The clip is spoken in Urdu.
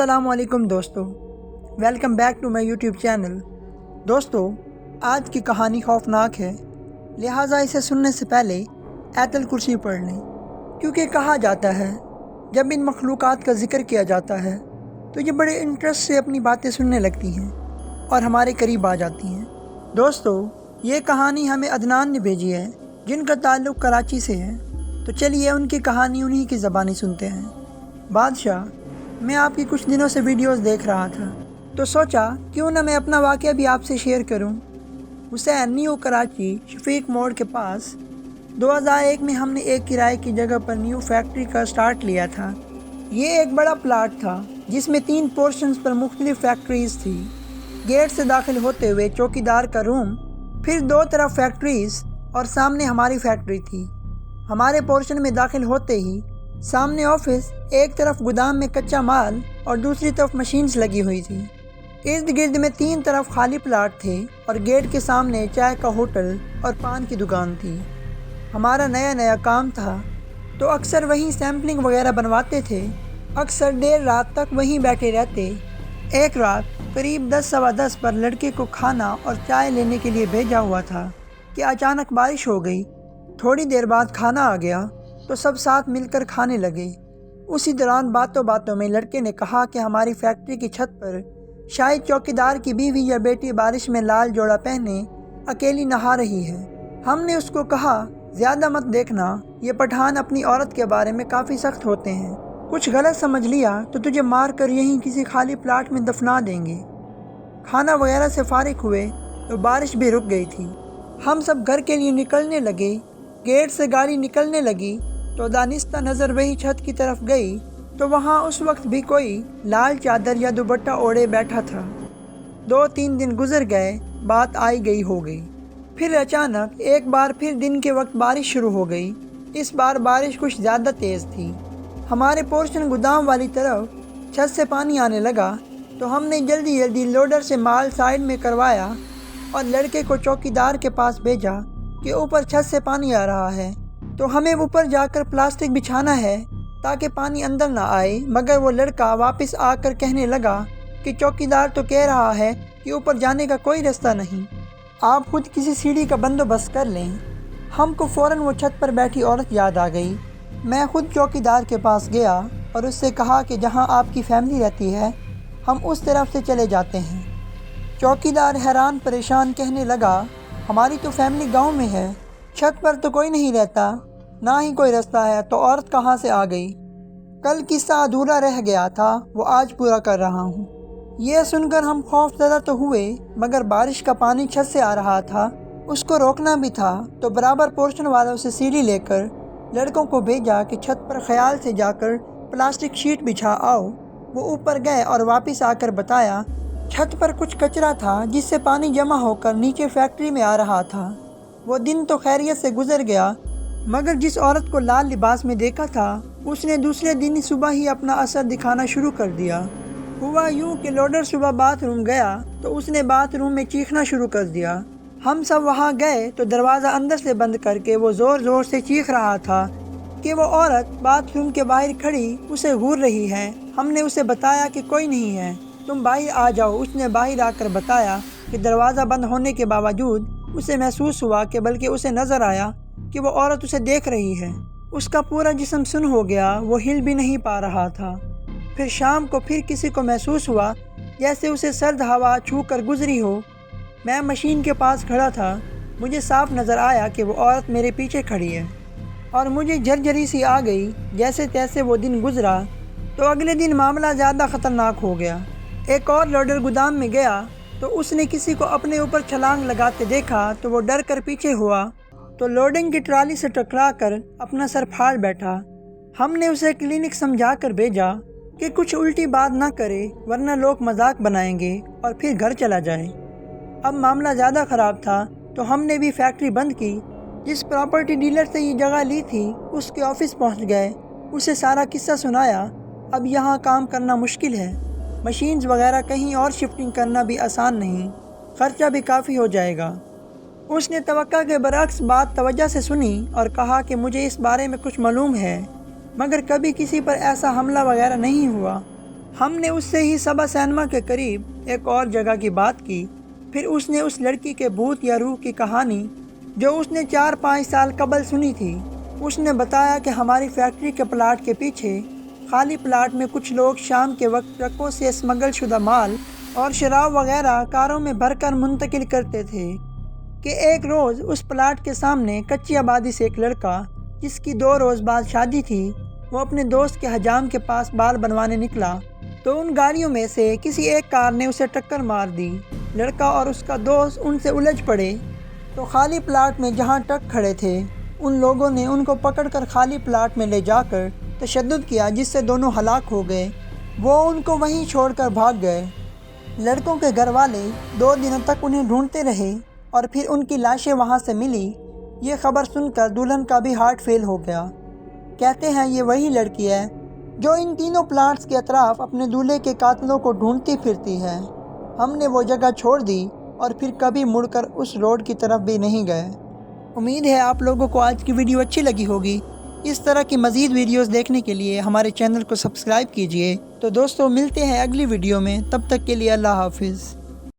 السلام علیکم دوستو، welcome back to my YouTube channel. دوستو، آج کی کہانی خوفناک ہے، لہٰذا اسے سننے سے پہلے آیت الکرسی پڑھ لیں، کیونکہ کہا جاتا ہے جب ان مخلوقات کا ذکر کیا جاتا ہے تو یہ بڑے انٹرسٹ سے اپنی باتیں سننے لگتی ہیں اور ہمارے قریب آ جاتی ہیں۔ دوستو، یہ کہانی ہمیں عدنان نے بھیجی ہے، جن کا تعلق کراچی سے ہے، تو چلیے ان کی کہانی انہی کی زبانی سنتے ہیں۔ بادشاہ، میں آپ کی کچھ دنوں سے ویڈیوز دیکھ رہا تھا تو سوچا کیوں نہ میں اپنا واقعہ بھی آپ سے شیئر کروں۔ حسین، نیو کراچی شفیق موڑ کے پاس 2001 میں ہم نے ایک کرائے کی جگہ پر نیو فیکٹری کا سٹارٹ لیا تھا۔ یہ ایک بڑا پلاٹ تھا جس میں 3 پورشنز پر مختلف فیکٹریز تھی۔ گیٹ سے داخل ہوتے ہوئے چوکیدار کا روم، پھر 2 طرف فیکٹریز اور سامنے ہماری فیکٹری تھی۔ ہمارے پورشن میں داخل ہوتے ہی سامنے آفس، ایک طرف گودام میں کچا مال اور دوسری طرف مشینز لگی ہوئی تھی۔ ارد گرد میں 3 طرف خالی پلاٹ تھے اور گیٹ کے سامنے چائے کا ہوٹل اور پان کی دکان تھی۔ ہمارا نیا کام تھا تو اکثر وہیں سیمپلنگ وغیرہ بنواتے تھے، اکثر دیر رات تک وہیں بیٹھے رہتے۔ ایک رات قریب 10 سوا 10 پر لڑکے کو کھانا اور چائے لینے کے لیے بھیجا ہوا تھا کہ اچانک بارش ہو گئی۔ تھوڑی دیر بعد کھانا آ گیا تو سب ساتھ مل کر کھانے لگے۔ اسی دوران باتوں میں لڑکے نے کہا کہ ہماری فیکٹری کی چھت پر شاید چوکیدار کی بیوی یا بیٹی بارش میں لال جوڑا پہنے اکیلی نہا رہی ہے۔ ہم نے اس کو کہا، زیادہ مت دیکھنا، یہ پٹھان اپنی عورت کے بارے میں کافی سخت ہوتے ہیں، کچھ غلط سمجھ لیا تو تجھے مار کر یہیں کسی خالی پلاٹ میں دفنا دیں گے۔ کھانا وغیرہ سے فارغ ہوئے تو بارش بھی رک گئی تھی۔ ہم سب گھر کے لیے نکلنے لگے۔ گیٹ سے گاڑی نکلنے لگی تو دانستہ نظر وہی چھت کی طرف گئی تو وہاں اس وقت بھی کوئی لال چادر یا دوپٹہ اوڑھے بیٹھا تھا۔ 2-3 دن گزر گئے، بات آئی گئی ہو گئی۔ پھر اچانک ایک بار پھر دن کے وقت بارش شروع ہو گئی۔ اس بار بارش کچھ زیادہ تیز تھی۔ ہمارے پورشن گودام والی طرف چھت سے پانی آنے لگا تو ہم نے جلدی لوڈر سے مال سائیڈ میں کروایا اور لڑکے کو چوکیدار کے پاس بھیجا کہ اوپر چھت سے پانی آ رہا ہے تو ہمیں اوپر جا کر پلاسٹک بچھانا ہے تاکہ پانی اندر نہ آئے۔ مگر وہ لڑکا واپس آ کر کہنے لگا کہ چوکیدار تو کہہ رہا ہے کہ اوپر جانے کا کوئی راستہ نہیں، آپ خود کسی سیڑھی کا بندوبست کر لیں۔ ہم کو فوراً وہ چھت پر بیٹھی عورت یاد آ گئی۔ میں خود چوکیدار کے پاس گیا اور اس سے کہا کہ جہاں آپ کی فیملی رہتی ہے ہم اس طرف سے چلے جاتے ہیں۔ چوکیدار حیران پریشان کہنے لگا، ہماری تو فیملی گاؤں میں ہے، چھت پر تو کوئی نہیں رہتا، نہ ہی کوئی راستہ ہے، تو عورت کہاں سے آ گئی؟ کل قصہ ادھورا رہ گیا تھا، وہ آج پورا کر رہا ہوں۔ یہ سن کر ہم خوف زدہ تو ہوئے، مگر بارش کا پانی چھت سے آ رہا تھا، اس کو روکنا بھی تھا، تو برابر پورشن والوں سے سیڑھی لے کر لڑکوں کو بھیجا کہ چھت پر خیال سے جا کر پلاسٹک شیٹ بچھا آؤ۔ وہ اوپر گئے اور واپس آ کر بتایا، چھت پر کچھ کچرا تھا جس سے پانی جمع ہو کر نیچے فیکٹری میں آ رہا تھا۔ وہ دن تو خیریت سے گزر گیا، مگر جس عورت کو لال لباس میں دیکھا تھا اس نے دوسرے دن صبح ہی اپنا اثر دکھانا شروع کر دیا۔ ہوا یوں کہ لوڈر صبح باتھ روم گیا تو اس نے باتھ روم میں چیخنا شروع کر دیا۔ ہم سب وہاں گئے تو دروازہ اندر سے بند کر کے وہ زور سے چیخ رہا تھا کہ وہ عورت باتھ روم کے باہر کھڑی اسے گھور رہی ہے۔ ہم نے اسے بتایا کہ کوئی نہیں ہے، تم باہر آ جاؤ۔ اس نے باہر آ کر بتایا کہ دروازہ بند ہونے کے باوجود اسے محسوس ہوا کہ بلکہ اسے نظر آیا کہ وہ عورت اسے دیکھ رہی ہے۔ اس کا پورا جسم سن ہو گیا، وہ ہل بھی نہیں پا رہا تھا۔ پھر شام کو پھر کسی کو محسوس ہوا جیسے اسے سرد ہوا چھو کر گزری ہو۔ میں مشین کے پاس کھڑا تھا، مجھے صاف نظر آیا کہ وہ عورت میرے پیچھے کھڑی ہے اور مجھے جھرجھری سی آ گئی۔ جیسے تیسے وہ دن گزرا تو اگلے دن معاملہ زیادہ خطرناک ہو گیا۔ ایک اور لوڈر گودام میں گیا تو اس نے کسی کو اپنے اوپر چھلانگ لگاتے دیکھا تو وہ ڈر کر پیچھے ہوا تو لوڈنگ کی ٹرالی سے ٹکرا کر اپنا سر پھاڑ بیٹھا۔ ہم نے اسے کلینک سمجھا کر بھیجا کہ کچھ الٹی بات نہ کرے ورنہ لوگ مذاق بنائیں گے اور پھر گھر چلا جائے۔ اب معاملہ زیادہ خراب تھا تو ہم نے بھی فیکٹری بند کی۔ جس پراپرٹی ڈیلر سے یہ جگہ لی تھی اس کے آفس پہنچ گئے، اسے سارا قصہ سنایا۔ اب یہاں کام کرنا مشکل ہے، مشینز وغیرہ کہیں اور شفٹنگ کرنا بھی آسان نہیں، خرچہ بھی کافی ہو جائے گا۔ اس نے توقع کے برعکس بات توجہ سے سنی اور کہا کہ مجھے اس بارے میں کچھ معلوم ہے، مگر کبھی کسی پر ایسا حملہ وغیرہ نہیں ہوا۔ ہم نے اس سے ہی صبا سینما کے قریب ایک اور جگہ کی بات کی۔ پھر اس نے اس لڑکی کے بھوت یا روح کی کہانی جو اس نے 4-5 سال قبل سنی تھی۔ اس نے بتایا کہ ہماری فیکٹری کے پلاٹ کے پیچھے خالی پلاٹ میں کچھ لوگ شام کے وقت ٹرکوں سے اسمگل شدہ مال اور شراب وغیرہ کاروں میں بھر کر منتقل کرتے تھے کہ ایک روز اس پلاٹ کے سامنے کچی آبادی سے ایک لڑکا جس کی 2 روز بعد شادی تھی، وہ اپنے دوست کے حجام کے پاس بال بنوانے نکلا تو ان گاڑیوں میں سے کسی ایک کار نے اسے ٹکر مار دی۔ لڑکا اور اس کا دوست ان سے الجھ پڑے تو خالی پلاٹ میں جہاں ٹرک کھڑے تھے ان لوگوں نے ان کو پکڑ کر خالی پلاٹ میں لے جا کر تشدد کیا، جس سے دونوں ہلاک ہو گئے۔ وہ ان کو وہیں چھوڑ کر بھاگ گئے۔ لڑکوں کے گھر والے 2 دنوں تک انہیں ڈھونڈتے رہے اور پھر ان کی لاشیں وہاں سے ملی۔ یہ خبر سن کر دلہن کا بھی ہارٹ فیل ہو گیا۔ کہتے ہیں یہ وہی لڑکی ہے جو ان تینوں پلانٹس کے اطراف اپنے دولہے کے قاتلوں کو ڈھونڈتی پھرتی ہے۔ ہم نے وہ جگہ چھوڑ دی اور پھر کبھی مڑ کر اس روڈ کی طرف بھی نہیں گئے۔ امید ہے آپ لوگوں کو آج کی ویڈیو اچھی لگی ہوگی۔ اس طرح کی مزید ویڈیوز دیکھنے کے لیے ہمارے چینل کو سبسکرائب کیجئے۔ تو دوستو ملتے ہیں اگلی ویڈیو میں، تب تک کے لیے اللہ حافظ۔